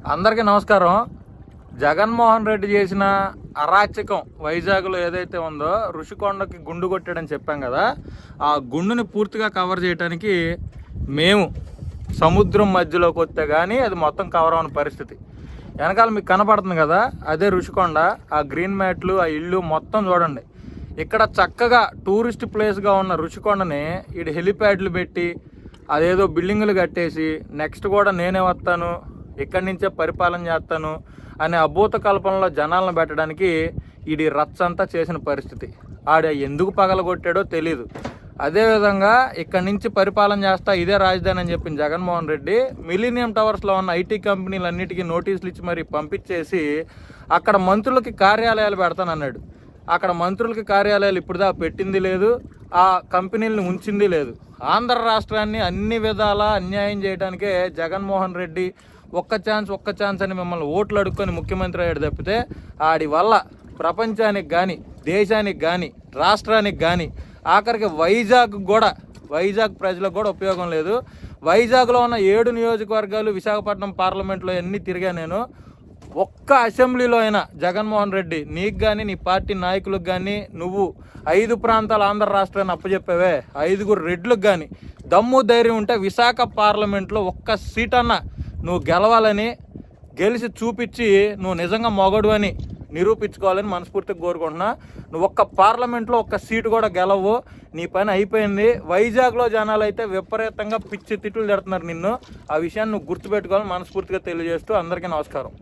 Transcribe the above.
అందరికీ నమస్కారం. జగన్మోహన్ రెడ్డి చేసిన అరాచకం వైజాగ్లో ఏదైతే ఉందో, ఋషికొండకి గుండు కొట్టాడని చెప్పాం కదా, ఆ గుండుని పూర్తిగా కవర్ చేయడానికి మేము సముద్రం మధ్యలోకి వస్తే కానీ అది మొత్తం కవర్ అవ్వని పరిస్థితి. వెనకాల మీకు కనపడుతుంది కదా, అదే ఋషికొండ. ఆ గ్రీన్ మ్యాట్లు, ఆ ఇల్లు మొత్తం చూడండి. ఇక్కడ చక్కగా టూరిస్ట్ ప్లేస్గా ఉన్న ఋషికొండని ఈడు హెలిప్యాడ్లు పెట్టి అదేదో బిల్డింగులు కట్టేసి నెక్స్ట్ కూడా నేనే వస్తాను, ఇక్కడి నుంచే పరిపాలన చేస్తాను అనే అభూత కల్పనలో జనాలను పెట్టడానికి ఈడి రచ్చంతా చేసిన పరిస్థితి. ఆడ ఎందుకు పగలగొట్టాడో తెలీదు. అదేవిధంగా ఇక్కడి నుంచి పరిపాలన చేస్తా, ఇదే రాజధాని అని చెప్పిన జగన్మోహన్ రెడ్డి మిలీనియం టవర్స్లో ఉన్న ఐటీ కంపెనీలన్నిటికీ నోటీసులు ఇచ్చి మరి పంపించేసి అక్కడ మంత్రులకి కార్యాలయాలు పెడతానన్నాడు. అక్కడ మంత్రులకి కార్యాలయాలు ఇప్పుడుదా పెట్టింది లేదు, ఆ కంపెనీలను ఉంచింది లేదు. ఆంధ్ర రాష్ట్రాన్ని అన్ని విధాలా అన్యాయం చేయడానికే జగన్మోహన్ రెడ్డి ఒక్క ఛాన్స్ అని మిమ్మల్ని ఓట్లు అడుక్కొని ముఖ్యమంత్రి అయ్యాడు తప్పితే ఆడి వల్ల ప్రపంచానికి కానీ, దేశానికి కానీ, రాష్ట్రానికి కానీ, ఆఖరికి వైజాగ్ ప్రజలకు కూడా ఉపయోగం లేదు. వైజాగ్లో ఉన్న 7 నియోజకవర్గాలు, విశాఖపట్నం పార్లమెంట్లో అన్నీ తిరిగా నేను. ఒక్క అసెంబ్లీలో అయినా జగన్మోహన్ రెడ్డి నీకు కానీ, నీ పార్టీ నాయకులకు కానీ, నువ్వు 5 ప్రాంతాల ఆంధ్ర రాష్ట్రాన్ని అప్పచెప్పావే 5 రెడ్లకు కానీ దమ్ము ధైర్యం ఉంటే విశాఖ పార్లమెంట్లో ఒక్క సీట్ అన్నా నువ్వు గెలవాలని, గెలిచి చూపించి నువ్వు నిజంగా మొగడు అని నిరూపించుకోవాలని మనస్ఫూర్తిగా కోరుకుంటున్నా. నువ్వు ఒక్క పార్లమెంట్లో ఒక్క సీటు కూడా గెలవు, నీ పని అయిపోయింది. వైజాగ్లో జనాలు అయితే విపరీతంగా పిచ్చి తిట్లు తిడుతున్నారు నిన్ను. ఆ విషయాన్ని నువ్వు గుర్తుపెట్టుకోవాలని మనస్ఫూర్తిగా తెలియజేస్తూ అందరికీ నమస్కారం.